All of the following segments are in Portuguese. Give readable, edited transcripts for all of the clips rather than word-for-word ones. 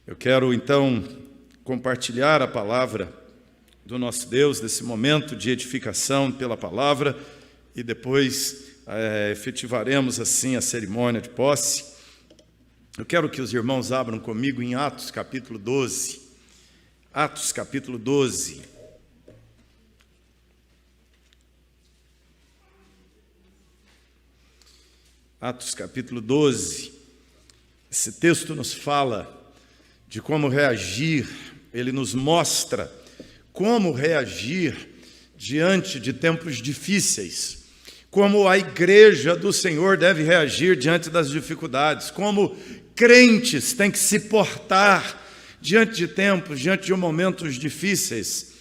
Eu quero, então, compartilhar a palavra do nosso Deus, desse momento de edificação pela palavra, e depois efetivaremos, assim, a cerimônia de posse. Eu quero que os irmãos abram comigo em Atos, capítulo 12. Atos, capítulo 12. Atos, capítulo 12. Esse texto nos fala de como reagir, ele nos mostra como reagir diante de tempos difíceis, como a igreja do Senhor deve reagir diante das dificuldades, como crentes têm que se portar diante de tempos, diante de momentos difíceis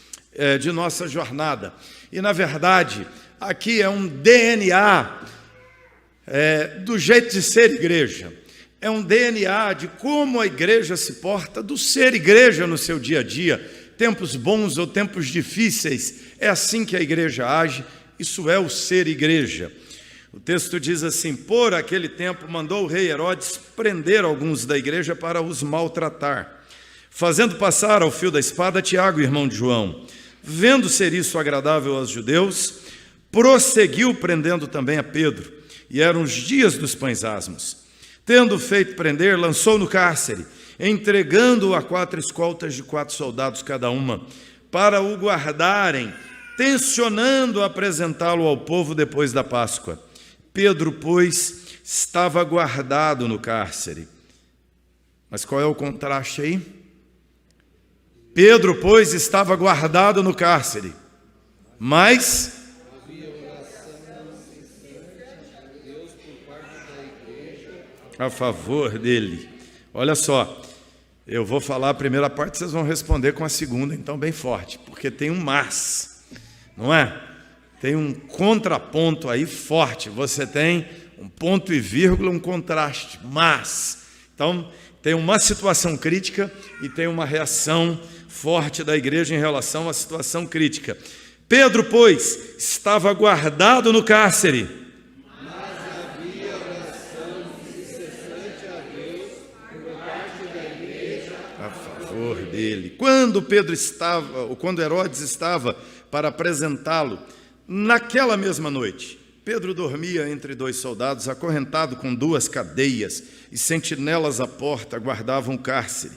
de nossa jornada. E, na verdade, aqui é um DNA do jeito de ser igreja. É um DNA de como a igreja se porta, do ser igreja no seu dia a dia, tempos bons ou tempos difíceis, é assim que a igreja age, isso é o ser igreja. O texto diz assim: por aquele tempo mandou o rei Herodes prender alguns da igreja para os maltratar, fazendo passar ao fio da espada Tiago, irmão de João. Vendo ser isso agradável aos judeus, prosseguiu prendendo também a Pedro, e eram os dias dos pães asmos. Tendo feito prender, lançou no cárcere, entregando-o a 4 escoltas de 4 soldados cada uma, para o guardarem, tencionando apresentá-lo ao povo depois da Páscoa. Pedro, pois, estava guardado no cárcere. Mas qual é o contraste aí? Pedro, pois, estava guardado no cárcere, mas a favor dele. Olha só, eu vou falar a primeira parte, vocês vão responder com a segunda, então bem forte, porque tem um mas, não é? Tem um contraponto aí forte, você tem um ponto e vírgula, um contraste, mas. Então, tem uma situação crítica e tem uma reação forte da igreja em relação à situação crítica. Pedro, pois, estava guardado no cárcere, dele. Quando Herodes estava para apresentá-lo, naquela mesma noite, Pedro dormia entre 2 soldados, acorrentado com 2 cadeias, e sentinelas à porta guardavam o cárcere.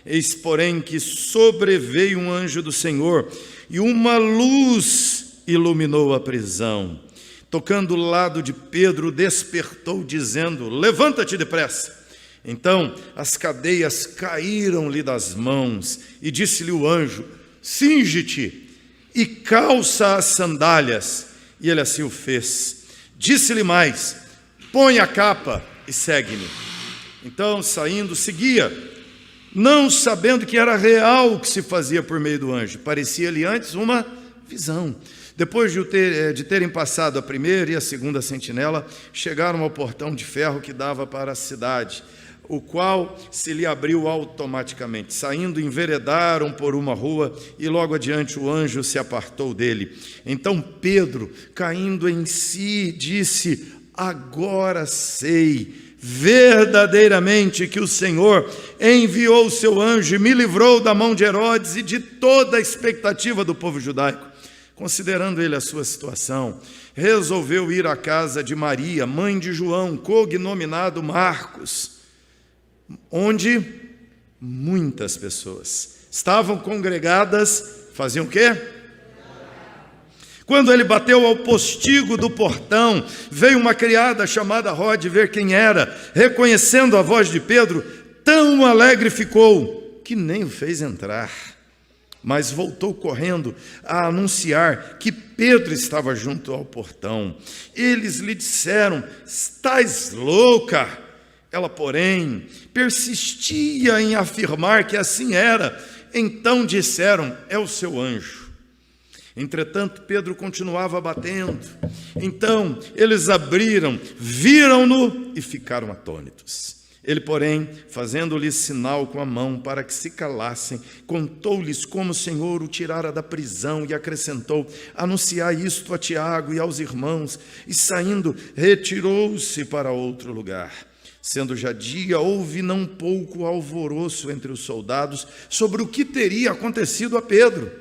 Eis, porém, que sobreveio um anjo do Senhor, e uma luz iluminou a prisão. Tocando o lado de Pedro, despertou, dizendo: levanta-te depressa. Então as cadeias caíram-lhe das mãos, e disse-lhe o anjo: cinge-te e calça as sandálias. E ele assim o fez. Disse-lhe mais: põe a capa e segue-me. Então, saindo, seguia, não sabendo que era real o que se fazia por meio do anjo. Parecia-lhe antes uma visão. Depois de terem passado a primeira e a segunda sentinela, chegaram ao portão de ferro que dava para a cidade, o qual se lhe abriu automaticamente. Saindo, enveredaram por uma rua, e logo adiante o anjo se apartou dele. Então Pedro, caindo em si, disse: agora sei verdadeiramente que o Senhor enviou o seu anjo e me livrou da mão de Herodes e de toda a expectativa do povo judaico. Considerando ele a sua situação, resolveu ir à casa de Maria, mãe de João, cognominado Marcos, onde muitas pessoas estavam congregadas. Faziam o quê? Quando ele bateu ao postigo do portão, veio uma criada chamada Rode ver quem era. Reconhecendo a voz de Pedro, tão alegre ficou que nem o fez entrar, mas voltou correndo a anunciar que Pedro estava junto ao portão. Eles lhe disseram: estás louca? Ela, porém, persistia em afirmar que assim era. Então disseram: é o seu anjo. Entretanto, Pedro continuava batendo. Então eles abriram, viram-no e ficaram atônitos. Ele, porém, fazendo-lhes sinal com a mão para que se calassem, contou-lhes como o Senhor o tirara da prisão e acrescentou: anunciai isto a Tiago e aos irmãos. E saindo, retirou-se para outro lugar. Sendo já dia, houve não pouco alvoroço entre os soldados sobre o que teria acontecido a Pedro.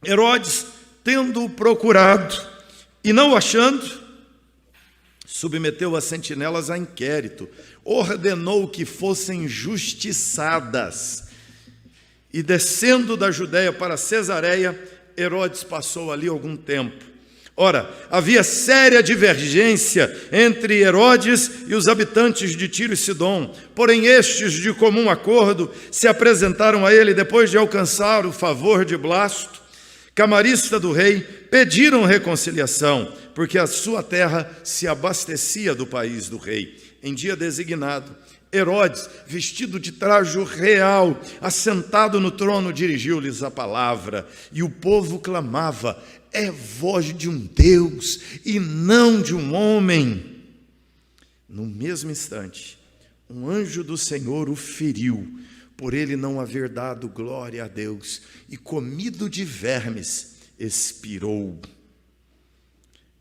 Herodes, tendo-o procurado e não o achando, submeteu as sentinelas a inquérito, ordenou que fossem justiçadas. E descendo da Judéia para Cesareia, Herodes passou ali algum tempo. Ora, havia séria divergência entre Herodes e os habitantes de Tiro e Sidom, porém estes, de comum acordo, se apresentaram a ele depois de alcançar o favor de Blasto, camarista do rei, pediram reconciliação, porque a sua terra se abastecia do país do rei. Em dia designado, Herodes, vestido de trajo real, assentado no trono, dirigiu-lhes a palavra, e o povo clamava: é voz de um Deus e não de um homem. No mesmo instante, um anjo do Senhor o feriu, por ele não haver dado glória a Deus, e comido de vermes, expirou.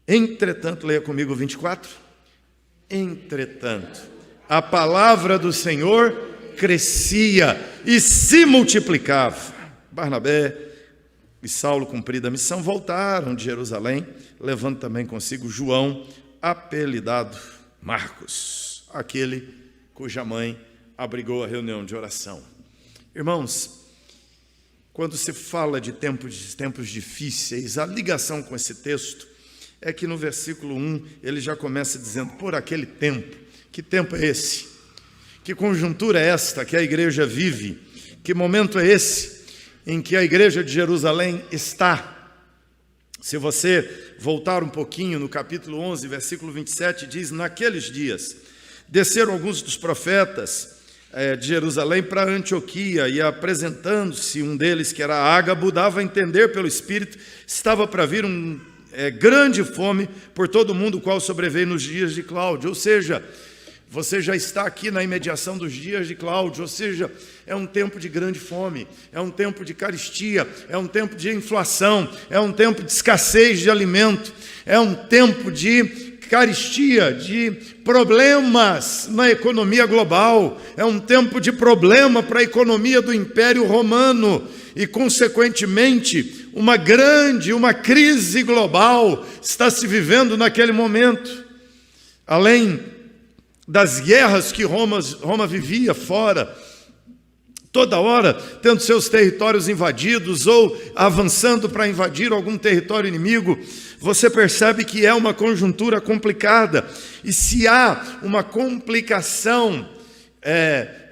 Entretanto, leia comigo o 24. Entretanto, a palavra do Senhor crescia e se multiplicava. Barnabé e Saulo, cumprida a missão, voltaram de Jerusalém, levando também consigo João, apelidado Marcos, aquele cuja mãe abrigou a reunião de oração. Irmãos, quando se fala de tempos difíceis, a ligação com esse texto é que no versículo 1 ele já começa dizendo: por aquele tempo. Que tempo é esse? Que conjuntura é esta que a igreja vive? Que momento é esse em que a igreja de Jerusalém está? Se você voltar um pouquinho no capítulo 11, versículo 27, diz: naqueles dias desceram alguns dos profetas de Jerusalém para Antioquia, e apresentando-se um deles, que era Ágabo, dava a entender pelo Espírito, estava para vir grande fome por todo mundo, o qual sobreveio nos dias de Cláudio. Ou seja, você já está aqui na imediação dos dias de Cláudio, ou seja, é um tempo de grande fome, é um tempo de carestia, é um tempo de inflação, é um tempo de escassez de alimento, é um tempo de carestia, de problemas na economia global, é um tempo de problema para a economia do Império Romano e, consequentemente, uma crise global está se vivendo naquele momento. Além das guerras que Roma vivia fora, toda hora tendo seus territórios invadidos ou avançando para invadir algum território inimigo, você percebe que é uma conjuntura complicada. E se há uma complicação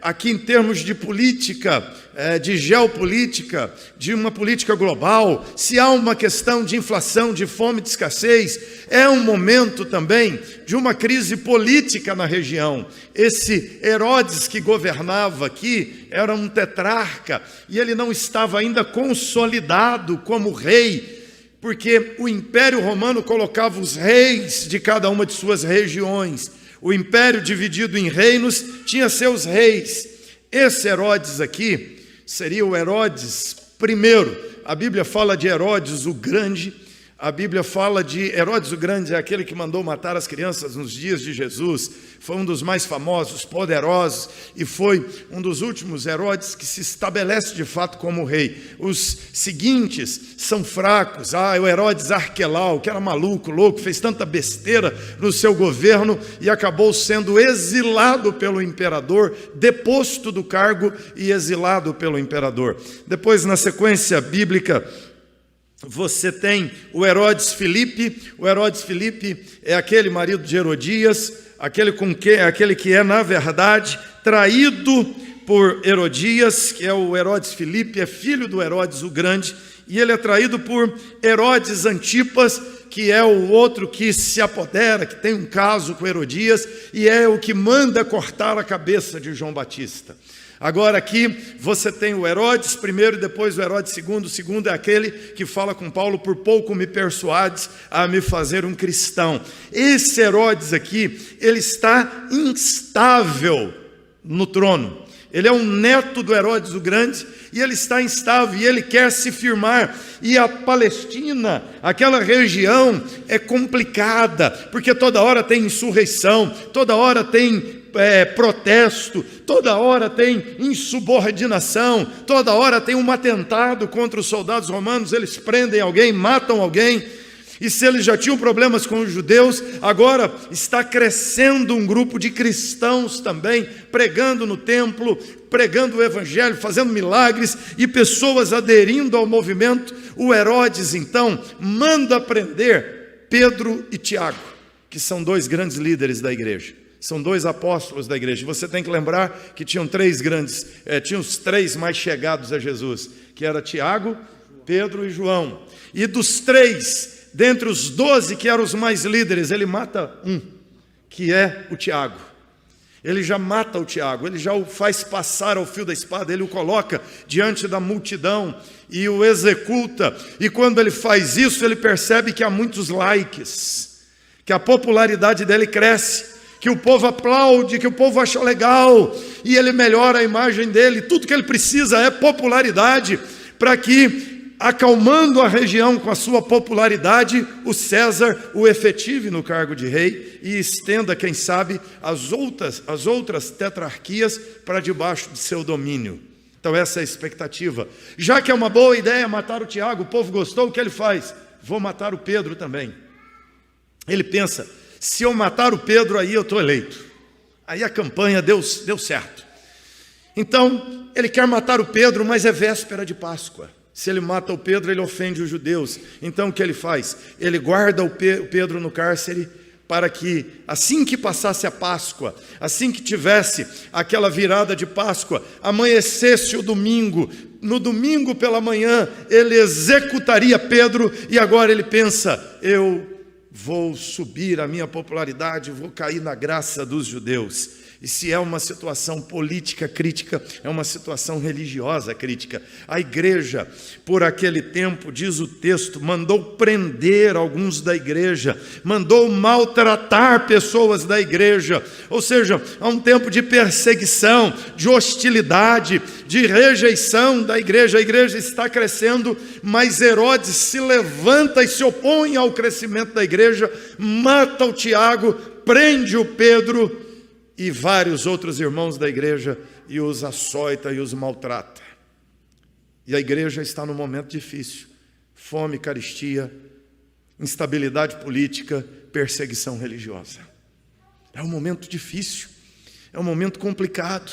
aqui em termos de política, de geopolítica, de uma política global, se há uma questão de inflação, de fome, de escassez, é um momento também de uma crise política na região. Esse Herodes que governava aqui era um tetrarca, e ele não estava ainda consolidado como rei, porque o Império Romano colocava os reis de cada uma de suas regiões. O império, dividido em reinos, tinha seus reis. Esse Herodes aqui seria o Herodes I. A Bíblia fala de Herodes o Grande. A Bíblia fala de Herodes o Grande, é aquele que mandou matar as crianças nos dias de Jesus. Foi um dos mais famosos, poderosos, e foi um dos últimos Herodes que se estabelece de fato como rei. Os seguintes são fracos. O Herodes Arquelau, que era maluco, louco, fez tanta besteira no seu governo e acabou sendo exilado pelo imperador, deposto do cargo e exilado pelo imperador. Depois, na sequência bíblica, você tem o Herodes Filipe. O Herodes Filipe é aquele marido de Herodias, aquele que é, na verdade, traído por Herodias, que é o Herodes Filipe, é filho do Herodes o Grande, e ele é traído por Herodes Antipas, que é o outro que se apodera, que tem um caso com Herodias, e é o que manda cortar a cabeça de João Batista. Agora aqui você tem o Herodes I e depois o Herodes II. O segundo é aquele que fala com Paulo: por pouco me persuades a me fazer um cristão. Esse Herodes aqui, ele está instável no trono. Ele é um neto do Herodes o Grande, e ele está instável, e ele quer se firmar. E a Palestina, aquela região, é complicada, porque toda hora tem insurreição, toda hora tem protesto, toda hora tem insubordinação, toda hora tem um atentado contra os soldados romanos, eles prendem alguém, matam alguém. E se eles já tinham problemas com os judeus, agora está crescendo um grupo de cristãos também, pregando no templo, pregando o evangelho, fazendo milagres, e pessoas aderindo ao movimento. O Herodes, então, manda prender Pedro e Tiago, que são dois grandes líderes da igreja. São dois apóstolos da igreja. Você tem que lembrar que tinham tinham os três mais chegados a Jesus, que era Tiago, Pedro e João. E dos três, dentre os 12 que eram os mais líderes, ele mata um, que é o Tiago. Ele já mata o Tiago, ele já o faz passar ao fio da espada, ele o coloca diante da multidão e o executa. E quando ele faz isso, ele percebe que há muitos likes, que a popularidade dele cresce, que o povo aplaude, que o povo acha legal, e ele melhora a imagem dele. Tudo que ele precisa é popularidade, para que, acalmando a região com a sua popularidade, o César o efetive no cargo de rei e estenda, quem sabe, as outras tetrarquias para debaixo de seu domínio. Então essa é a expectativa. Já que é uma boa ideia matar o Tiago, o povo gostou, o que ele faz? Vou matar o Pedro também. Ele pensa, se eu matar o Pedro, aí eu estou eleito. Aí a campanha deu certo. Então, ele quer matar o Pedro, mas é véspera de Páscoa. Se ele mata o Pedro, ele ofende os judeus. Então, o que ele faz? Ele guarda o Pedro no cárcere para que, assim que passasse a Páscoa, assim que tivesse aquela virada de Páscoa, amanhecesse o domingo, no domingo pela manhã, ele executaria Pedro, e agora ele pensa, eu vou subir a minha popularidade, vou cair na graça dos judeus. E se é uma situação política crítica, é uma situação religiosa crítica. A igreja, por aquele tempo, diz o texto, mandou prender alguns da igreja, mandou maltratar pessoas da igreja. Ou seja, há um tempo de perseguição, de hostilidade, de rejeição da igreja. A igreja está crescendo, mas Herodes se levanta e se opõe ao crescimento da igreja, mata o Tiago, prende o Pedro e vários outros irmãos da igreja, e os açoita e os maltrata. E a igreja está num momento difícil: fome, carestia, instabilidade política, perseguição religiosa. É um momento difícil, é um momento complicado.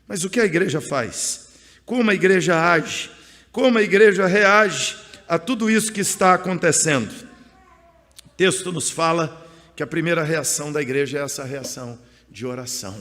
Mas o que a igreja faz? Como a igreja age? Como a igreja reage a tudo isso que está acontecendo? O texto nos fala que a primeira reação da igreja é essa reação de oração.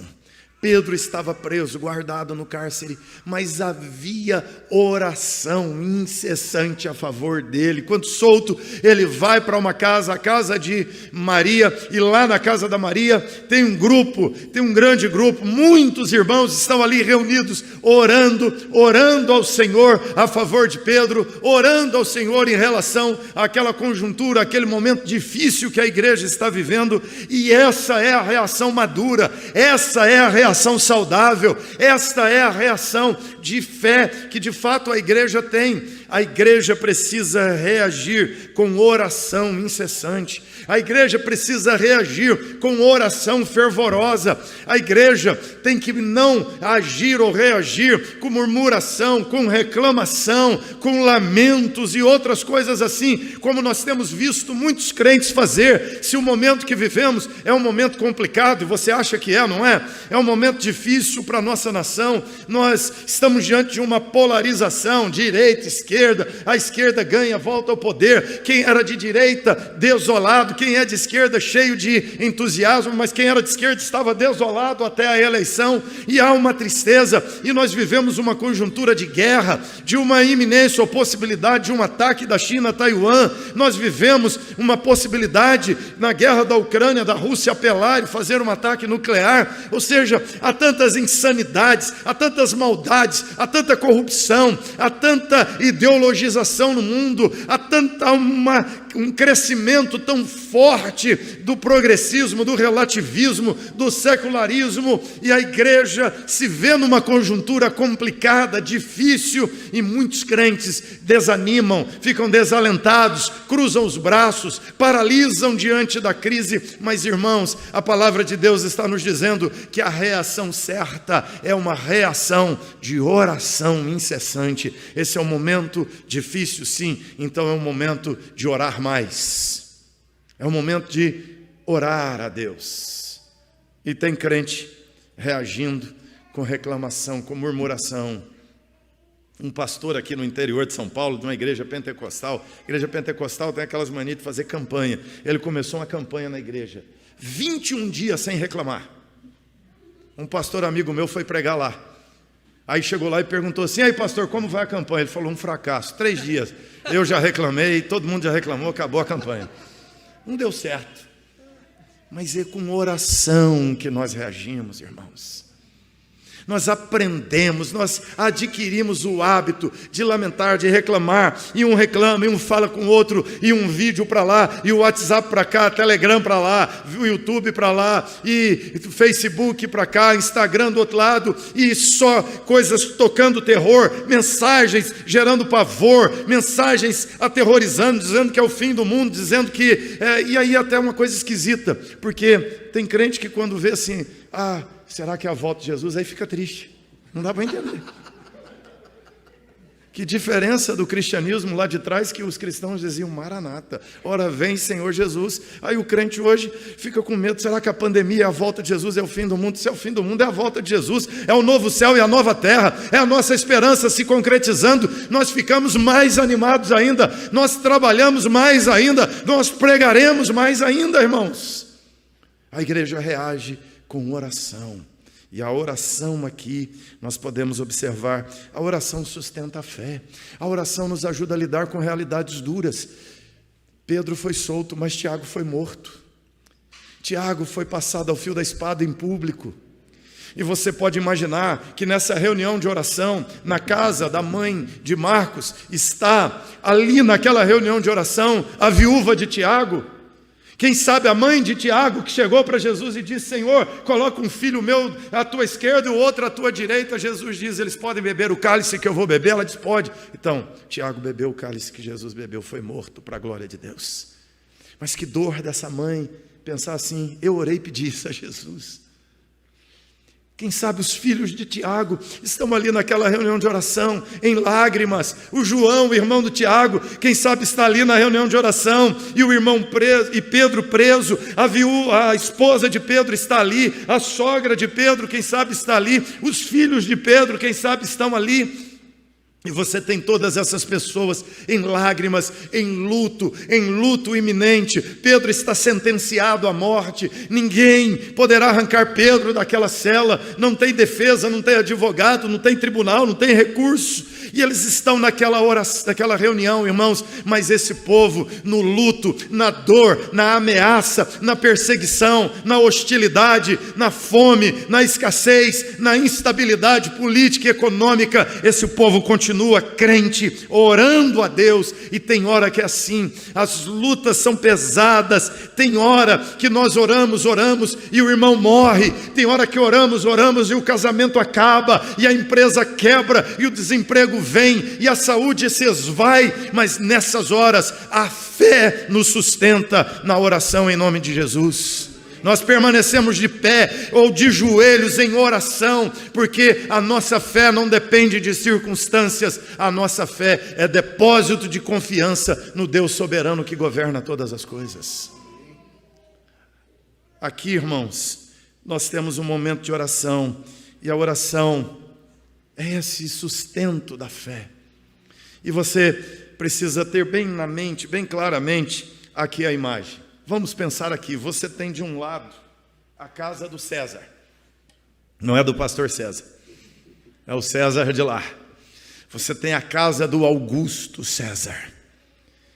Pedro estava preso, guardado no cárcere, mas havia oração incessante a favor dele. Quando solto, ele vai para uma casa, a casa de Maria, e lá na casa da Maria tem um grupo, tem um grande grupo, muitos irmãos estão ali reunidos, orando ao Senhor a favor de Pedro, orando ao Senhor em relação àquela conjuntura, aquele momento difícil que a igreja está vivendo. E essa é a reação madura, essa é a reação saudável, esta é a reação de fé que de fato a igreja tem. A igreja precisa reagir com oração incessante. A igreja precisa reagir com oração fervorosa. A igreja tem que não agir ou reagir com murmuração, com reclamação, com lamentos e outras coisas assim, como nós temos visto muitos crentes fazer. Se o momento que vivemos é um momento complicado, e você acha que não é? É um momento difícil para a nossa nação. Nós estamos diante de uma polarização, direita, esquerda. A esquerda ganha, volta ao poder. Quem era de direita, desolado. Quem é de esquerda, cheio de entusiasmo. Mas quem era de esquerda estava desolado até a eleição. E há uma tristeza. E nós vivemos uma conjuntura de guerra, de uma iminência ou possibilidade de um ataque da China a Taiwan. Nós vivemos uma possibilidade na guerra da Ucrânia, da Rússia apelar e fazer um ataque nuclear. Ou seja, há tantas insanidades, há tantas maldades, há tanta corrupção, há tanta ideologização no mundo, há tanta uma um crescimento tão forte do progressismo, do relativismo, do secularismo, e a igreja se vê numa conjuntura complicada, difícil, e muitos crentes desanimam, ficam desalentados, cruzam os braços, paralisam diante da crise. Mas, irmãos, a palavra de Deus está nos dizendo que a reação certa é uma reação de oração incessante. Esse é um momento difícil, sim, então é um momento de orar mais. É um momento de orar a Deus. E tem crente reagindo com reclamação, com murmuração. Um pastor aqui no interior de São Paulo, de uma igreja pentecostal. Igreja pentecostal tem aquelas manias de fazer campanha. Ele começou uma campanha na igreja. 21 dias sem reclamar. Um pastor amigo meu foi pregar lá. Aí chegou lá e perguntou assim: aí pastor, como vai a campanha? Ele falou: um fracasso, 3 dias. Eu já reclamei, todo mundo já reclamou, acabou a campanha. Não deu certo. Mas é com oração que nós reagimos, irmãos. Nós aprendemos, nós adquirimos o hábito de lamentar, de reclamar, e um reclama, e um fala com o outro, e um vídeo para lá, e o WhatsApp para cá, Telegram para lá, o YouTube para lá, e Facebook para cá, Instagram do outro lado, e só coisas tocando terror, mensagens gerando pavor, mensagens aterrorizando, dizendo que é o fim do mundo, dizendo que... e aí até uma coisa esquisita, porque tem crente que quando vê assim, será que é a volta de Jesus? Aí fica triste. Não dá para entender. Que diferença do cristianismo lá de trás, que os cristãos diziam: Maranata, ora vem Senhor Jesus. Aí o crente hoje fica com medo: será que a pandemia é a volta de Jesus, é o fim do mundo? Se é o fim do mundo, é a volta de Jesus, é o novo céu e a nova terra, é a nossa esperança se concretizando. Nós ficamos mais animados ainda, nós trabalhamos mais ainda, nós pregaremos mais ainda, irmãos. A igreja reage com oração. E a oração aqui, nós podemos observar, a oração sustenta a fé. A oração nos ajuda a lidar com realidades duras. Pedro foi solto, mas Tiago foi morto. Tiago foi passado ao fio da espada em público. E você pode imaginar que nessa reunião de oração, na casa da mãe de Marcos, está ali naquela reunião de oração, a viúva de Tiago. Quem sabe a mãe de Tiago, que chegou para Jesus e disse: Senhor, coloca um filho meu à tua esquerda e o outro à tua direita. Jesus diz: eles podem beber o cálice que eu vou beber? Ela diz: pode. Então, Tiago bebeu o cálice que Jesus bebeu, foi morto para a glória de Deus. Mas que dor dessa mãe pensar assim: eu orei e pedi isso a Jesus. Quem sabe os filhos de Tiago estão ali naquela reunião de oração, em lágrimas. O João, o irmão do Tiago, quem sabe está ali na reunião de oração, e o irmão preso, e Pedro preso, a esposa de Pedro está ali, a sogra de Pedro, quem sabe está ali, os filhos de Pedro, quem sabe estão ali. E você tem todas essas pessoas em lágrimas, em luto iminente. Pedro está sentenciado à morte. Ninguém poderá arrancar Pedro daquela cela. Não tem defesa, não tem advogado, não tem tribunal, não tem recurso. E eles estão naquela reunião, irmãos, mas esse povo no luto, na dor, na ameaça, na perseguição, na hostilidade, na fome, na escassez, na instabilidade política e econômica, esse povo continua crente, orando a Deus. E tem hora que é assim, as lutas são pesadas, tem hora que nós oramos e o irmão morre, tem hora que oramos e o casamento acaba, e a empresa quebra, e o desemprego vem, e a saúde se esvai, mas nessas horas a fé nos sustenta na oração em nome de Jesus. Nós permanecemos de pé ou de joelhos em oração, porque a nossa fé não depende de circunstâncias, a nossa fé é depósito de confiança no Deus soberano que governa todas as coisas. Aqui, irmãos, nós temos um momento de oração, e a oração é esse sustento da fé. E você precisa ter bem na mente, bem claramente, aqui a imagem. Vamos pensar aqui, você tem de um lado a casa do César. Não é do pastor César, é o César de lá. Você tem a casa do Augusto César,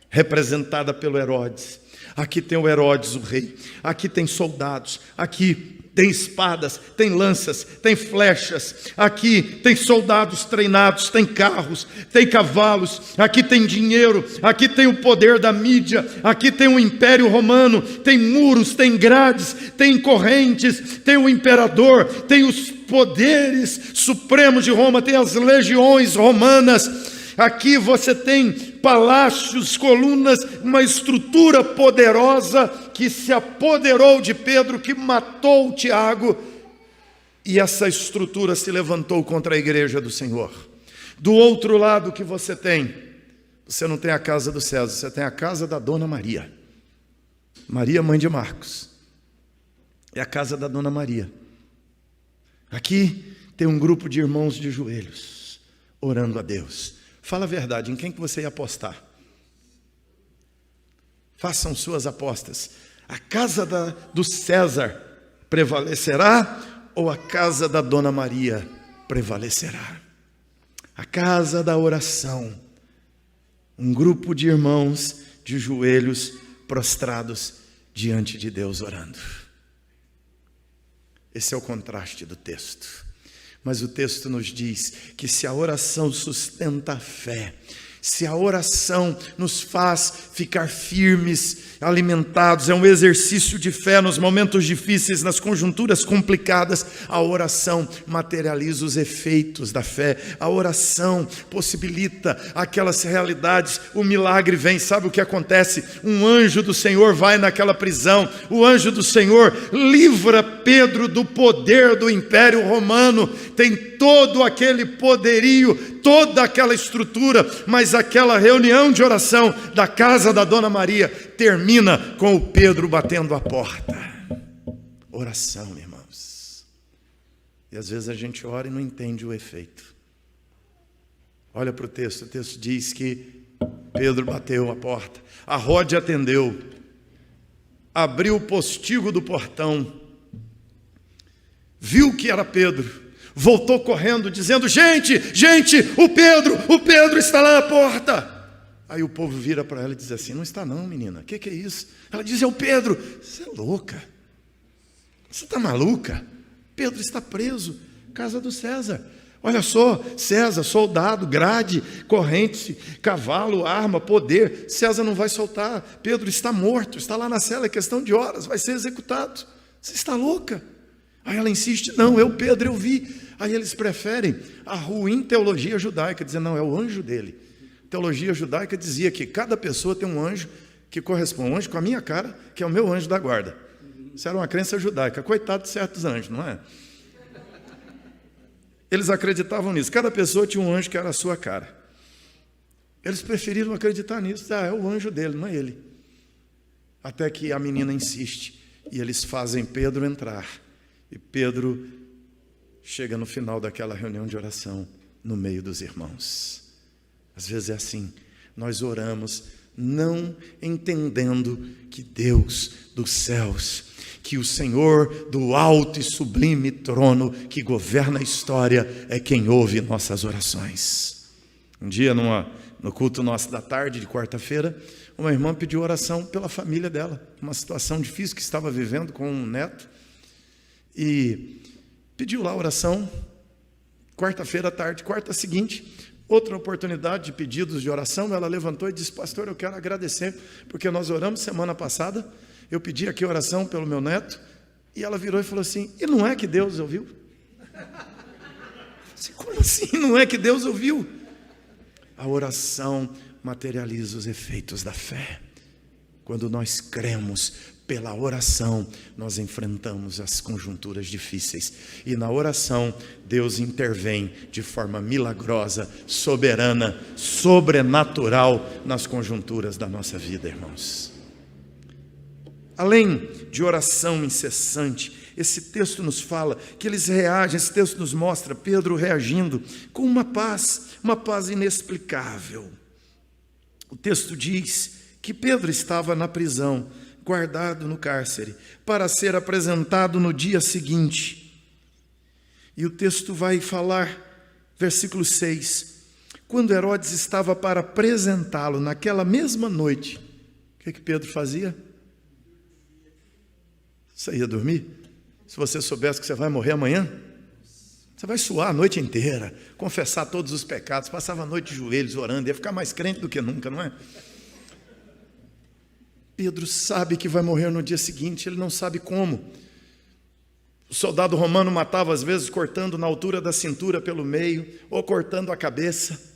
representada pelo Herodes. Aqui tem o Herodes, o rei. Aqui tem soldados. Aqui tem espadas, tem lanças, tem flechas, aqui tem soldados treinados, tem carros, tem cavalos, aqui tem dinheiro, aqui tem o poder da mídia, aqui tem o Império Romano, tem muros, tem grades, tem correntes, tem o imperador, tem os poderes supremos de Roma, tem as legiões romanas. Aqui você tem palácios, colunas, uma estrutura poderosa que se apoderou de Pedro, que matou Tiago, e essa estrutura se levantou contra a igreja do Senhor. Do outro lado que você não tem a casa do César, você tem a casa da Dona Maria. Maria, mãe de Marcos. É a casa da Dona Maria. Aqui tem um grupo de irmãos de joelhos, orando a Deus. Fala a verdade, em quem que você ia apostar? Façam suas apostas. A casa do César prevalecerá ou a casa da Dona Maria prevalecerá? A casa da oração. Um grupo de irmãos de joelhos prostrados diante de Deus orando. Esse é o contraste do texto. Mas o texto nos diz que se a oração sustenta a fé, se a oração nos faz ficar firmes, alimentados, é um exercício de fé nos momentos difíceis, nas conjunturas complicadas, a oração materializa os efeitos da fé, a oração possibilita aquelas realidades, o milagre vem. Sabe o que acontece? Um anjo do Senhor vai naquela prisão, o anjo do Senhor livra Pedro do poder do Império Romano, tem todo aquele poderio, toda aquela estrutura, mas aquela reunião de oração da casa da Dona Maria termina com o Pedro batendo a porta. Oração, irmãos. E às vezes a gente ora e não entende o efeito. Olha para o texto diz que Pedro bateu a porta, a Rode atendeu, abriu o postigo do portão, viu que era Pedro, voltou correndo dizendo: gente, o Pedro está lá na porta. Aí o povo vira para ela e diz assim: não está não, menina, o que é isso? Ela diz: é o Pedro. Você é louca, você está maluca? Pedro está preso, casa do César. Olha só, César, soldado, grade, corrente, cavalo, arma, poder. César não vai soltar, Pedro está morto, está lá na cela, é questão de horas, vai ser executado. Você está louca? Aí ela insiste: não, é o Pedro, eu vi. Aí eles preferem a ruim teologia judaica, dizendo: não, é o anjo dele. Teologia judaica dizia que cada pessoa tem um anjo que corresponde, um anjo com a minha cara, que é o meu anjo da guarda. Isso era uma crença judaica. Coitado de certos anjos, não é? Eles acreditavam nisso. Cada pessoa tinha um anjo que era a sua cara. Eles preferiram acreditar nisso. É o anjo dele, não é ele. Até que a menina insiste e eles fazem Pedro entrar. E Pedro chega no final daquela reunião de oração, no meio dos irmãos. Às vezes é assim, nós oramos não entendendo que Deus dos céus, que o Senhor do alto e sublime trono que governa a história é quem ouve nossas orações. Um dia no culto nosso da tarde de quarta-feira, uma irmã pediu oração pela família dela, uma situação difícil que estava vivendo com um neto, e pediu lá oração, quarta-feira à tarde. Quarta seguinte, outra oportunidade de pedidos de oração, ela levantou e disse: pastor, eu quero agradecer, porque nós oramos semana passada, eu pedi aqui oração pelo meu neto, e ela virou e falou assim: e não é que Deus ouviu? Como assim, não é que Deus ouviu? A oração materializa os efeitos da fé. Quando nós cremos, pela oração, nós enfrentamos as conjunturas difíceis. E na oração, Deus intervém de forma milagrosa, soberana, sobrenatural nas conjunturas da nossa vida, irmãos. Além de oração incessante, esse texto nos fala que eles reagem, esse texto nos mostra Pedro reagindo com uma paz inexplicável. O texto diz que Pedro estava na prisão, guardado no cárcere, para ser apresentado no dia seguinte. E o texto vai falar, versículo 6, quando Herodes estava para apresentá-lo naquela mesma noite, o que Pedro fazia? Saía dormir? Se você soubesse que você vai morrer amanhã, você vai suar a noite inteira, confessar todos os pecados, passava a noite de joelhos orando, ia ficar mais crente do que nunca, não é? Pedro sabe que vai morrer no dia seguinte, ele não sabe como. O soldado romano matava às vezes cortando na altura da cintura pelo meio, ou cortando a cabeça,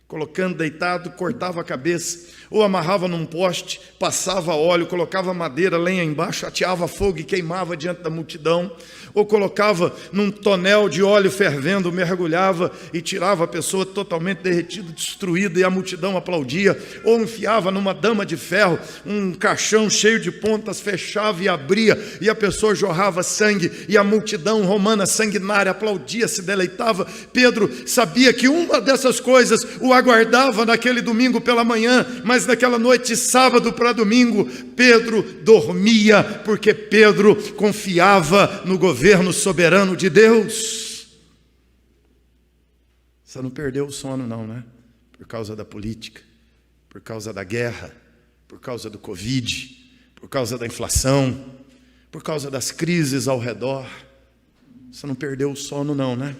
colocando deitado, cortava a cabeça, ou amarrava num poste, passava óleo, colocava madeira, lenha embaixo, ateava fogo e queimava diante da multidão, ou colocava num tonel de óleo fervendo, mergulhava e tirava a pessoa totalmente derretida, destruída, e a multidão aplaudia, ou enfiava numa dama de ferro um caixão cheio de pontas, fechava e abria, e a pessoa jorrava sangue, e a multidão romana sanguinária aplaudia, se deleitava. Pedro sabia que uma dessas coisas o aguardava naquele domingo pela manhã, mas naquela noite, sábado para domingo, Pedro dormia, porque Pedro confiava no governo soberano de Deus. Você não perdeu o sono não, né? Por causa da política, por causa da guerra, por causa do Covid, por causa da inflação, por causa das crises ao redor. Você não perdeu o sono não, né?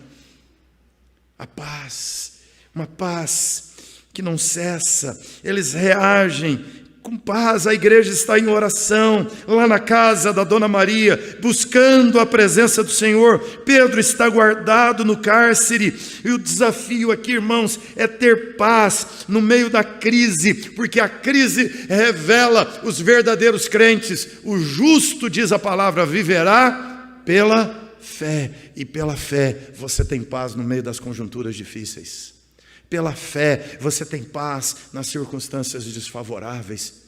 A paz, uma paz que não cessa, eles reagem com paz. A igreja está em oração, lá na casa da Dona Maria, buscando a presença do Senhor. Pedro está guardado no cárcere, e o desafio aqui, irmãos, é ter paz no meio da crise, porque a crise revela os verdadeiros crentes. O justo, diz a palavra, viverá pela fé, e pela fé você tem paz no meio das conjunturas difíceis. Pela fé, você tem paz nas circunstâncias desfavoráveis.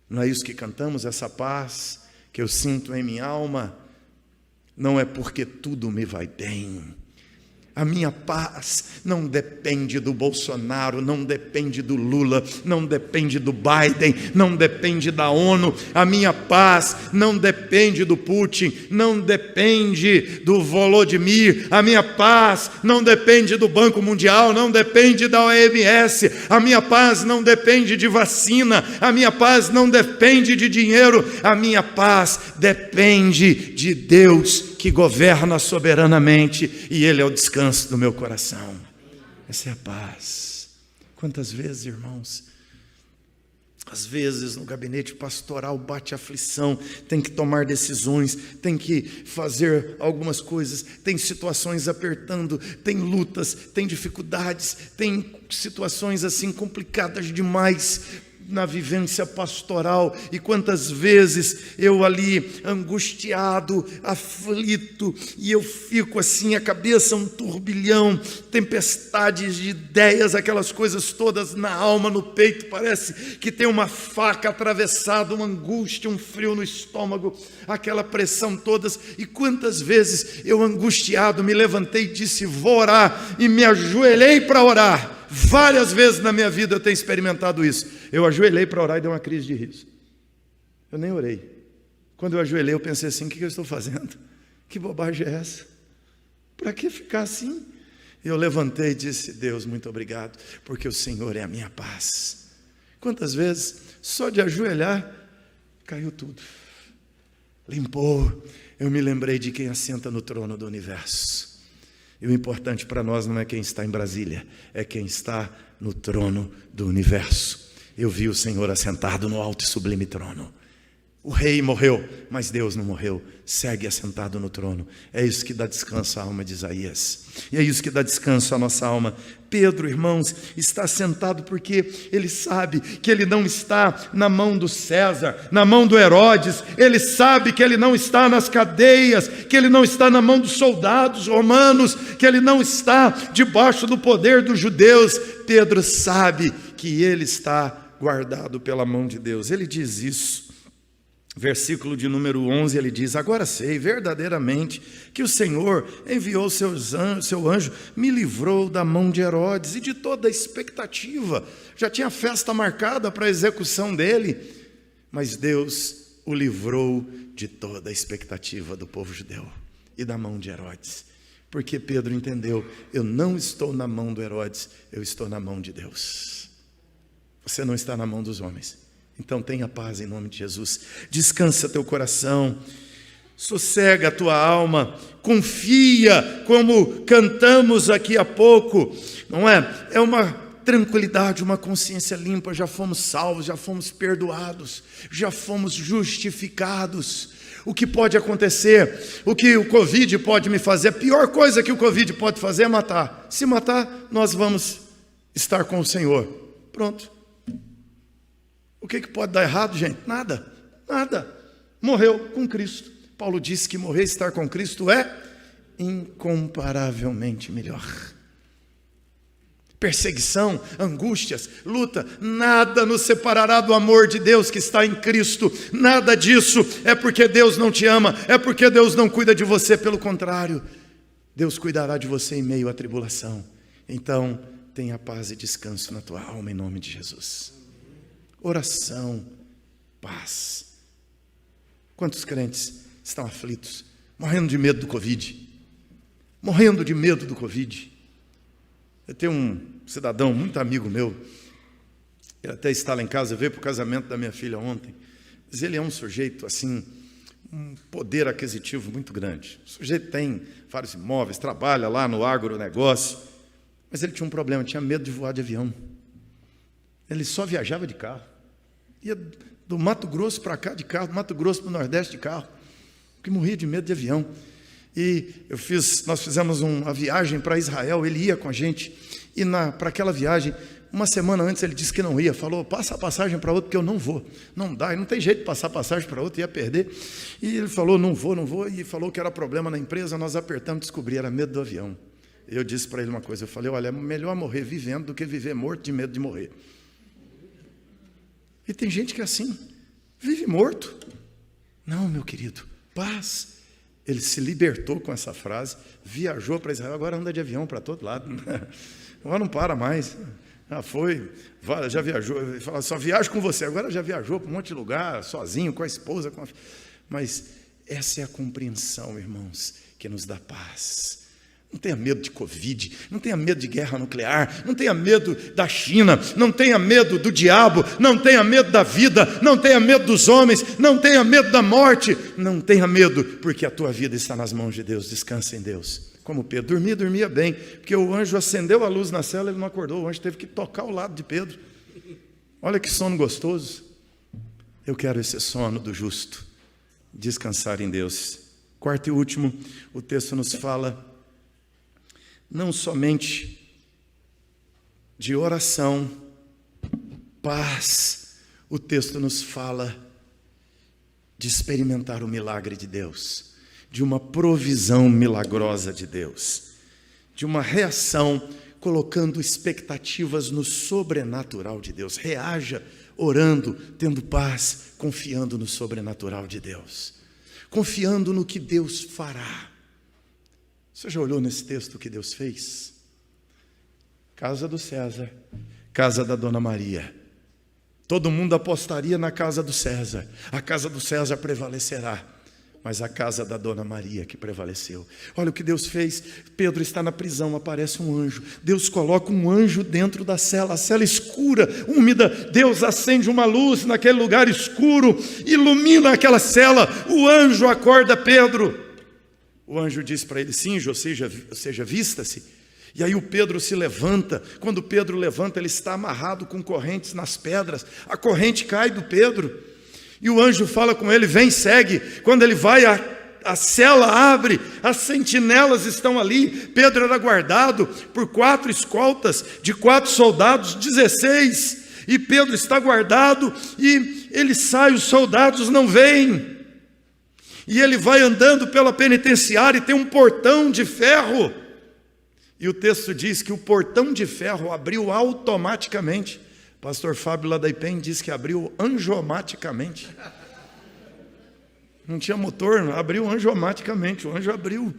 Não é isso que cantamos? Essa paz que eu sinto em minha alma, não é porque tudo me vai bem. A minha paz não depende do Bolsonaro, não depende do Lula, não depende do Biden, não depende da ONU. A minha paz não depende do Putin, não depende do Volodymyr. A minha paz não depende do Banco Mundial, não depende da OMS. A minha paz não depende de vacina. A minha paz não depende de dinheiro. A minha paz depende de Deus, que governa soberanamente, e Ele é o descanso do meu coração. Essa é a paz. Quantas vezes, irmãos, às vezes no gabinete pastoral bate aflição, tem que tomar decisões, tem que fazer algumas coisas, tem situações apertando, tem lutas, tem dificuldades, tem situações assim complicadas demais na vivência pastoral. E quantas vezes eu ali angustiado, aflito, e eu fico assim, a cabeça um turbilhão, tempestades de ideias, aquelas coisas todas na alma, no peito, parece que tem uma faca atravessada, uma angústia, um frio no estômago, aquela pressão todas. E quantas vezes eu angustiado me levantei e disse: vou orar, e me ajoelhei para orar. Várias vezes na minha vida eu tenho experimentado isso. Eu ajoelhei para orar e dei uma crise de riso. Eu nem orei. Quando eu ajoelhei, eu pensei assim: o que eu estou fazendo? Que bobagem é essa? Para que ficar assim? Eu levantei e disse: Deus, muito obrigado, porque o Senhor é a minha paz. Quantas vezes, só de ajoelhar, caiu tudo. Limpou. Eu me lembrei de quem assenta no trono do universo. E o importante para nós não é quem está em Brasília, é quem está no trono do universo. Eu vi o Senhor assentado no alto e sublime trono. O rei morreu, mas Deus não morreu, segue assentado no trono. É isso que dá descanso à alma de Isaías, e é isso que dá descanso à nossa alma. Pedro, irmãos, está sentado porque ele sabe que ele não está na mão do César, na mão do Herodes. Ele sabe que ele não está nas cadeias, que ele não está na mão dos soldados romanos, que ele não está debaixo do poder dos judeus. Pedro sabe que ele está guardado pela mão de Deus. Ele diz isso. Versículo de número 11, ele diz: agora sei verdadeiramente que o Senhor enviou seu anjo, me livrou da mão de Herodes e de toda a expectativa. Já tinha festa marcada para a execução dele, mas Deus o livrou de toda a expectativa do povo judeu e da mão de Herodes. Porque Pedro entendeu: eu não estou na mão do Herodes, eu estou na mão de Deus. Você não está na mão dos homens. Então tenha paz em nome de Jesus. Descansa teu coração. sossega a tua alma, confia, como cantamos aqui há pouco, não é? É uma tranquilidade, uma consciência limpa, já fomos salvos, já fomos perdoados, já fomos justificados. O que pode acontecer, o que o Covid pode me fazer, a pior coisa que o Covid pode fazer é matar. Se matar, nós vamos estar com o Senhor. Pronto. O que pode dar errado, gente? Nada, nada. Morreu com Cristo. Paulo disse que morrer e estar com Cristo é incomparavelmente melhor. Perseguição, angústias, luta, nada nos separará do amor de Deus que está em Cristo. Nada disso é porque Deus não te ama, é porque Deus não cuida de você. Pelo contrário, Deus cuidará de você em meio à tribulação. Então, tenha paz e descanso na tua alma em nome de Jesus. Oração, paz. Quantos crentes estão aflitos, morrendo de medo do Covid? Morrendo de medo do Covid. Eu tenho um cidadão muito amigo meu, ele até está lá em casa, veio para o casamento da minha filha ontem, mas ele é um sujeito assim, um poder aquisitivo muito grande. O sujeito tem vários imóveis, trabalha lá no agronegócio, mas ele tinha um problema, tinha medo de voar de avião. Ele só viajava de carro, ia do Mato Grosso para cá de carro, do Mato Grosso para o Nordeste de carro, porque morria de medo de avião. E nós fizemos uma viagem para Israel, ele ia com a gente, e para aquela viagem, uma semana antes ele disse que não ia, falou, passa a passagem para outro, porque eu não vou, não dá, não tem jeito de passar a passagem para outro, ia perder. E ele falou, não vou, e falou que era problema na empresa, nós apertamos, descobri, era medo do avião. Eu disse para ele uma coisa, eu falei, olha, é melhor morrer vivendo do que viver morto de medo de morrer. E tem gente que é assim, vive morto. Não, meu querido, paz. Ele se libertou com essa frase, viajou para Israel, agora anda de avião para todo lado. Agora não para mais. Já viajou. Ele fala, só viajo com você. Agora já viajou para um monte de lugar, sozinho, com a esposa. Mas essa é a compreensão, irmãos, que nos dá paz. Não tenha medo de Covid, não tenha medo de guerra nuclear, não tenha medo da China, não tenha medo do diabo, não tenha medo da vida, não tenha medo dos homens, não tenha medo da morte, não tenha medo, porque a tua vida está nas mãos de Deus, descansa em Deus. Como Pedro, dormia bem, porque o anjo acendeu a luz na cela, ele não acordou, o anjo teve que tocar ao lado de Pedro. Olha que sono gostoso. Eu quero esse sono do justo, descansar em Deus. Quarto e último, o texto nos fala não somente de oração, paz, o texto nos fala de experimentar o milagre de Deus, de uma provisão milagrosa de Deus, de uma reação colocando expectativas no sobrenatural de Deus. Reaja orando, tendo paz, confiando no sobrenatural de Deus, confiando no que Deus fará. Você já olhou nesse texto o que Deus fez? Casa do César, casa da Dona Maria. Todo mundo apostaria na casa do César. A casa do César prevalecerá, mas a casa da Dona Maria que prevaleceu. Olha o que Deus fez. Pedro está na prisão, aparece um anjo. Deus coloca um anjo dentro da cela, a cela escura, úmida. Deus acende uma luz naquele lugar escuro, ilumina aquela cela. O anjo acorda Pedro. O anjo diz para ele, sim, ou seja, vista-se. E aí o Pedro se levanta. Quando o Pedro levanta, ele está amarrado com correntes nas pedras. A corrente cai do Pedro. E o anjo fala com ele, vem, segue. Quando ele vai, a cela abre, as sentinelas estão ali. Pedro era guardado por 4 escoltas de 4 soldados, 16. E Pedro está guardado e ele sai, os soldados não vêm. E ele vai andando pela penitenciária e tem um portão de ferro. E o texto diz que o portão de ferro abriu automaticamente. Pastor Fábio lá da IPEM diz que abriu anjomaticamente. Não tinha motor, abriu anjomaticamente, o anjo abriu.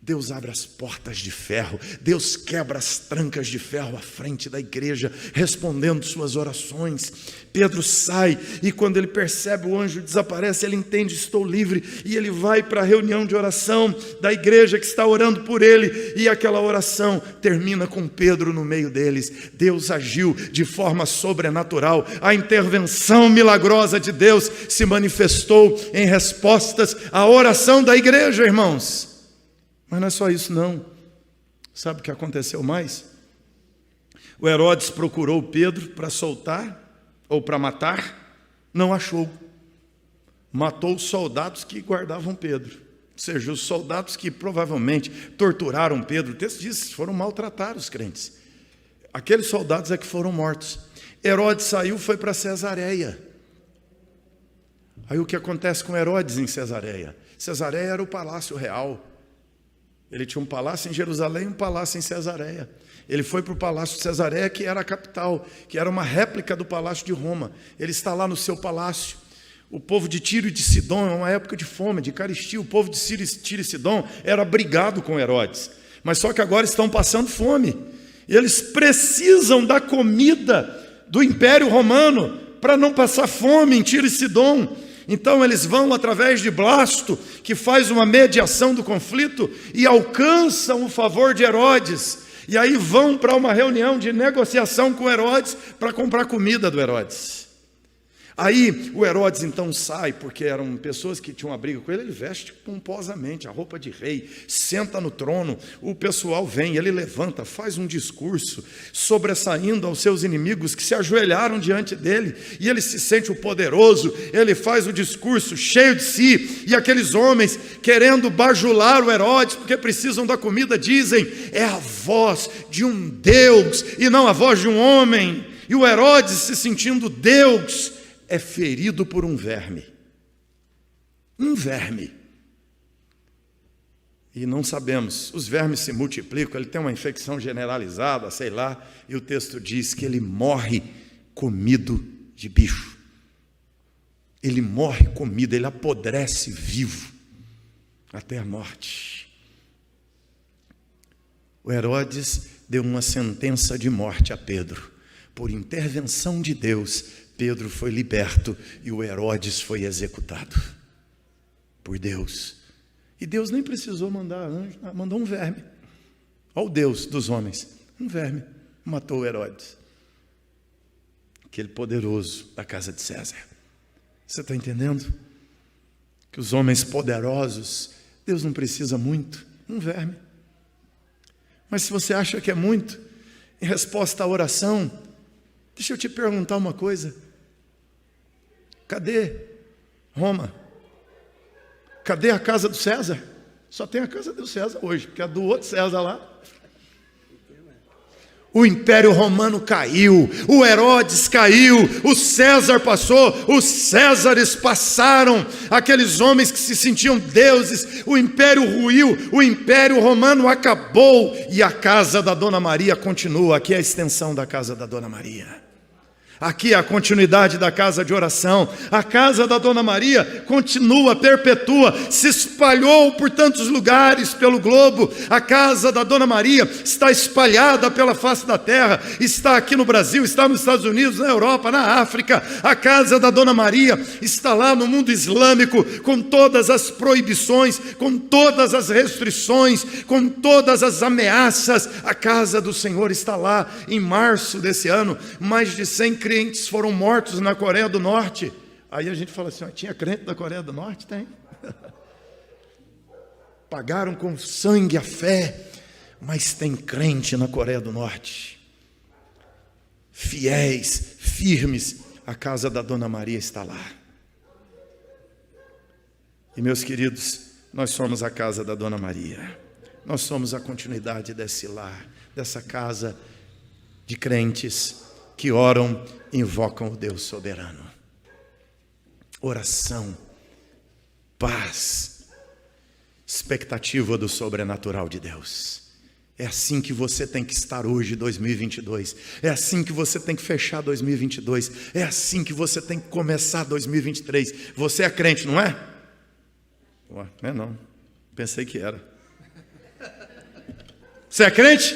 Deus abre as portas de ferro, Deus quebra as trancas de ferro à frente da igreja, respondendo suas orações. Pedro sai e quando ele percebe o anjo desaparece, ele entende: estou livre, e ele vai para a reunião de oração da igreja que está orando por ele, e aquela oração termina com Pedro no meio deles. Deus agiu de forma sobrenatural, a intervenção milagrosa de Deus se manifestou em respostas à oração da igreja, irmãos. Mas não é só isso não. Sabe o que aconteceu mais? O Herodes procurou Pedro para soltar ou para matar, não achou. Matou os soldados que guardavam Pedro, ou seja, os soldados que provavelmente torturaram Pedro. O texto diz que foram maltratar os crentes. Aqueles soldados é que foram mortos. Herodes saiu, foi para Cesareia. Aí o que acontece com Herodes em Cesareia? Cesareia era o palácio real. Ele tinha um palácio em Jerusalém e um palácio em Cesareia. Ele foi para o palácio de Cesareia, que era a capital, que era uma réplica do palácio de Roma. Ele está lá no seu palácio. O povo de Tiro e de Sidom, é uma época de fome, de carestia. O povo de Tiro e Sidom era brigado com Herodes. Mas só que agora estão passando fome. E eles precisam da comida do Império Romano para não passar fome em Tiro e Sidom. Então eles vão através de Blasto, que faz uma mediação do conflito, e alcançam o favor de Herodes. E aí vão para uma reunião de negociação com Herodes para comprar comida do Herodes. Aí o Herodes então sai, porque eram pessoas que tinham uma briga com ele. Ele veste pomposamente a roupa de rei, senta no trono, o pessoal vem, ele levanta, faz um discurso, sobressaindo aos seus inimigos que se ajoelharam diante dele, e ele se sente o poderoso. Ele faz o discurso cheio de si, e aqueles homens querendo bajular o Herodes, porque precisam da comida, dizem: é a voz de um Deus e não a voz de um homem. E o Herodes, se sentindo Deus, é ferido por um verme. Um verme. E não sabemos, os vermes se multiplicam, ele tem uma infecção generalizada, sei lá, e o texto diz que ele morre comido de bicho. Ele morre comido, ele apodrece vivo, até a morte. O Herodes deu uma sentença de morte a Pedro. Por intervenção de Deus, Pedro foi liberto e o Herodes foi executado por Deus. E Deus nem precisou mandar anjo, mandou um verme. Olha o Deus dos homens, um verme matou o Herodes, aquele poderoso da casa de César. Você está entendendo? Que os homens poderosos, Deus não precisa muito, um verme. Mas se você acha que é muito, em resposta à oração, deixa eu te perguntar uma coisa. Cadê Roma? Cadê a casa do César? Só tem a casa do César hoje, porque a do outro César lá. O Império Romano caiu, o Herodes caiu, o César passou, os Césares passaram, aqueles homens que se sentiam deuses, o Império ruiu, o Império Romano acabou, e a casa da Dona Maria continua. Aqui é a extensão da casa da Dona Maria. Aqui é a continuidade da casa de oração. A casa da Dona Maria continua, perpetua, se espalhou por tantos lugares pelo globo. A casa da Dona Maria está espalhada pela face da terra. Está aqui no Brasil, está nos Estados Unidos, na Europa, na África. A casa da Dona Maria está lá no mundo islâmico, com todas as proibições, com todas as restrições, com todas as ameaças. A casa do Senhor está lá. Em março desse ano, mais de 100 crentes foram mortos na Coreia do Norte. Aí a gente fala assim: tinha crente da Coreia do Norte? Tem. Pagaram com sangue a fé, mas tem crente na Coreia do Norte. Fiéis, firmes, a casa da Dona Maria está lá. E meus queridos, nós somos a casa da Dona Maria. Nós somos a continuidade desse lar, dessa casa de crentes que oram e invocam o Deus soberano. Oração, paz, expectativa do sobrenatural de Deus. É assim que você tem que estar hoje, 2022. É assim que você tem que fechar 2022. É assim que você tem que começar 2023. Você é crente, não é? Não é não. Pensei que era. Você é crente?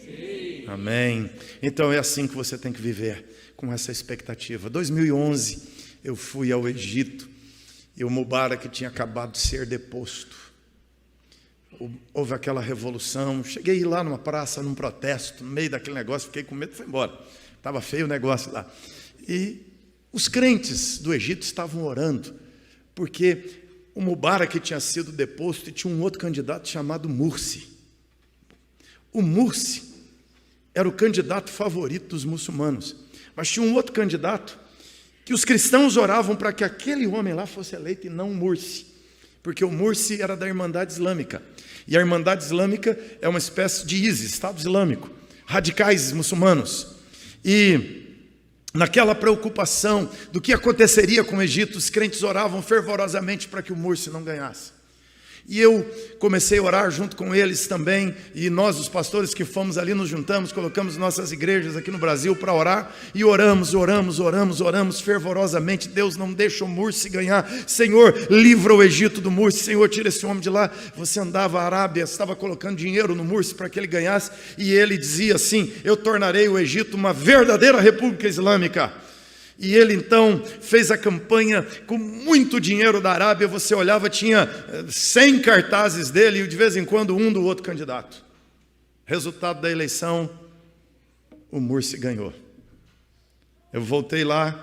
Sim. Amém. Então é assim que você tem que viver, com essa expectativa. 2011, eu fui ao Egito e o Mubarak tinha acabado de ser deposto. Houve aquela revolução. Cheguei lá numa praça, num protesto, no meio daquele negócio, fiquei com medo e fui embora. Estava feio o negócio lá. E os crentes do Egito estavam orando, porque o Mubarak tinha sido deposto e tinha um outro candidato chamado Mursi. O Mursi era o candidato favorito dos muçulmanos, mas tinha um outro candidato que os cristãos oravam para que aquele homem lá fosse eleito e não o Mursi, porque o Mursi era da Irmandade Islâmica, e a Irmandade Islâmica é uma espécie de ISIS, Estado Islâmico, radicais muçulmanos. E naquela preocupação do que aconteceria com o Egito, os crentes oravam fervorosamente para que o Mursi não ganhasse. E eu comecei a orar junto com eles também, e nós, os pastores que fomos ali, nos juntamos, colocamos nossas igrejas aqui no Brasil para orar, e oramos fervorosamente. Deus, não deixa o Mursi ganhar. Senhor, livra o Egito do Mursi. Senhor, tira esse homem de lá. Você andava à Arábia, estava colocando dinheiro no Mursi para que ele ganhasse, e ele dizia assim: eu tornarei o Egito uma verdadeira república islâmica. E ele então fez a campanha com muito dinheiro da Arábia. Você olhava, tinha 100 cartazes dele e de vez em quando um do outro candidato. Resultado da eleição, o Mursi ganhou. Eu voltei lá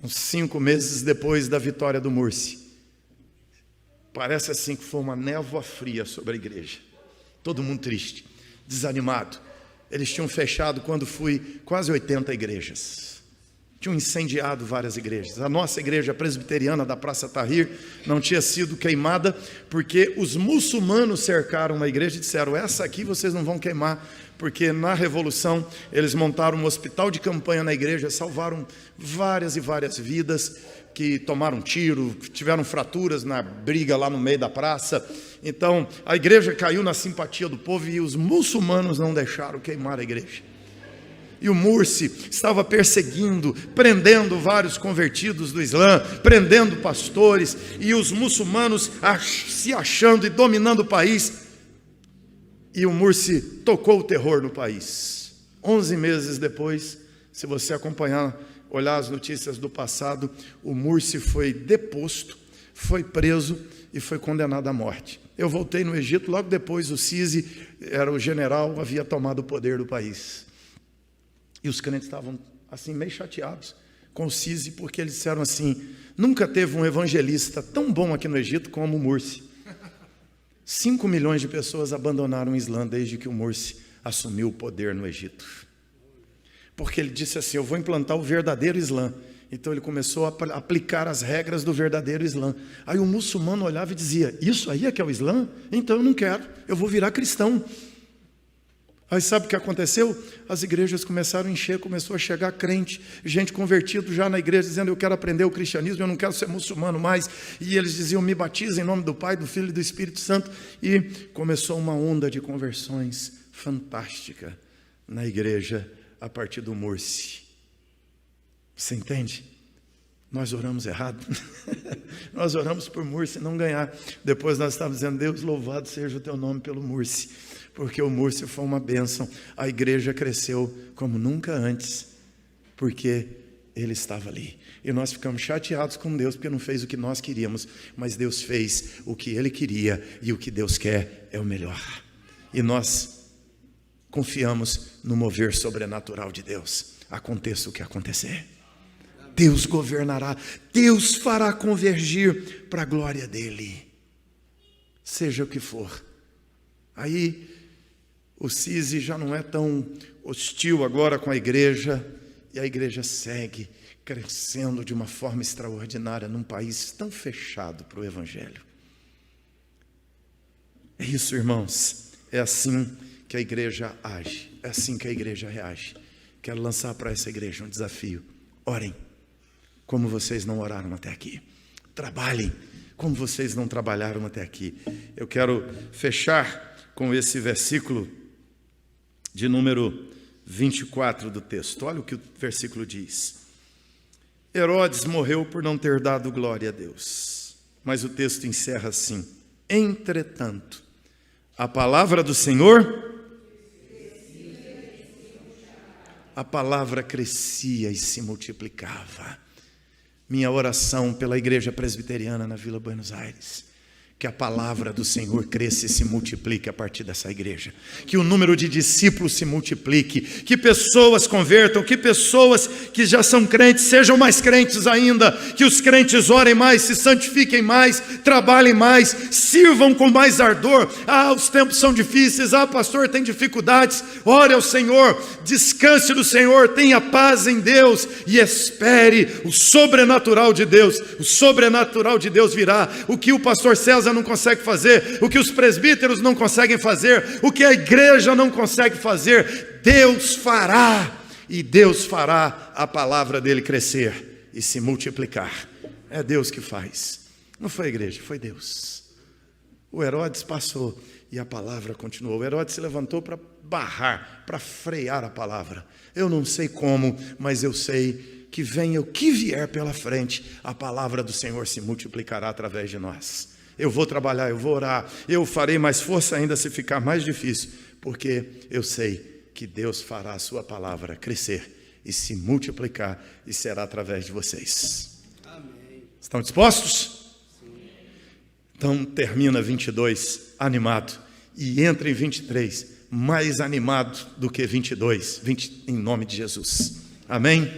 uns 5 meses depois da vitória do Mursi. Parece assim que foi uma névoa fria sobre a igreja. Todo mundo triste, desanimado. Eles tinham fechado, quando fui, quase 80 igrejas. Tinham incendiado várias igrejas. A nossa igreja presbiteriana da Praça Tahrir não tinha sido queimada, porque os muçulmanos cercaram a igreja e disseram: essa aqui vocês não vão queimar, porque na Revolução eles montaram um hospital de campanha na igreja, salvaram várias e várias vidas que tomaram tiro, tiveram fraturas na briga lá no meio da praça. Então a igreja caiu na simpatia do povo e os muçulmanos não deixaram queimar a igreja. E o Mursi estava perseguindo, prendendo vários convertidos do Islã, prendendo pastores, e os muçulmanos se achando e dominando o país. E o Mursi tocou o terror no país. 11 meses depois, se você acompanhar, olhar as notícias do passado, o Mursi foi deposto, foi preso e foi condenado à morte. Eu voltei no Egito, logo depois o Sisi, era o general, havia tomado o poder do país. E os crentes estavam assim meio chateados com o Sisi, porque eles disseram assim: nunca teve um evangelista tão bom aqui no Egito como o Mursi. 5 milhões de pessoas abandonaram o Islã desde que o Mursi assumiu o poder no Egito. Porque ele disse assim: eu vou implantar o verdadeiro Islã. Então ele começou a aplicar as regras do verdadeiro Islã. Aí o muçulmano olhava e dizia: isso aí é que é o Islã? Então eu não quero, eu vou virar cristão. Aí sabe o que aconteceu? As igrejas começaram a encher, começou a chegar crente, gente convertida já na igreja, dizendo: eu quero aprender o cristianismo, eu não quero ser muçulmano mais. E eles diziam: me batiza em nome do Pai, do Filho e do Espírito Santo. E começou uma onda de conversões fantástica na igreja a partir do Mursi. Você entende? Nós oramos errado. Nós oramos por Mursi não ganhar. Depois nós estávamos dizendo: Deus, louvado seja o teu nome pelo Mursi, porque o Mursi foi uma bênção. A igreja cresceu como nunca antes, porque ele estava ali. E nós ficamos chateados com Deus, porque não fez o que nós queríamos, mas Deus fez o que ele queria, e o que Deus quer é o melhor. E nós confiamos no mover sobrenatural de Deus. Aconteça o que acontecer, Deus governará, Deus fará convergir para a glória dele, seja o que for. Aí o Sisi já não é tão hostil agora com a igreja, e a igreja segue crescendo de uma forma extraordinária num país tão fechado para o evangelho. É isso, irmãos, é assim que a igreja age, é assim que a igreja reage. Quero lançar para essa igreja um desafio: orem como vocês não oraram até aqui, trabalhem como vocês não trabalharam até aqui. Eu quero fechar com esse versículo de número 24 do texto. Olha o que o versículo diz: Herodes morreu por não ter dado glória a Deus. Mas o texto encerra assim: entretanto, a palavra do Senhor a palavra crescia e se multiplicava. Minha oração pela igreja presbiteriana na Vila Buenos Aires, que a palavra do Senhor cresça e se multiplique a partir dessa igreja. Que o número de discípulos se multiplique. Que pessoas convertam. Que pessoas que já são crentes sejam mais crentes ainda. Que os crentes orem mais, se santifiquem mais, trabalhem mais, sirvam com mais ardor. Os tempos são difíceis. Pastor, tem dificuldades. Ore ao Senhor, descanse do Senhor, tenha paz em Deus e espere o sobrenatural de Deus. O sobrenatural de Deus virá. O que o pastor César não consegue fazer, o que os presbíteros não conseguem fazer, o que a igreja não consegue fazer, Deus fará, e Deus fará a palavra dele crescer e se multiplicar. É Deus que faz, não foi a igreja, foi Deus. O Herodes passou e a palavra continuou. O Herodes se levantou para barrar, para frear a palavra. Eu não sei como, mas eu sei que venha o que vier pela frente, a palavra do Senhor se multiplicará através de nós. Eu vou trabalhar, eu vou orar, eu farei mais força ainda se ficar mais difícil, porque eu sei que Deus fará a sua palavra crescer e se multiplicar, e será através de vocês. Amém. Estão dispostos? Sim. Então termina 22 animado e entra em 23 mais animado do que 22, em nome de Jesus. Amém?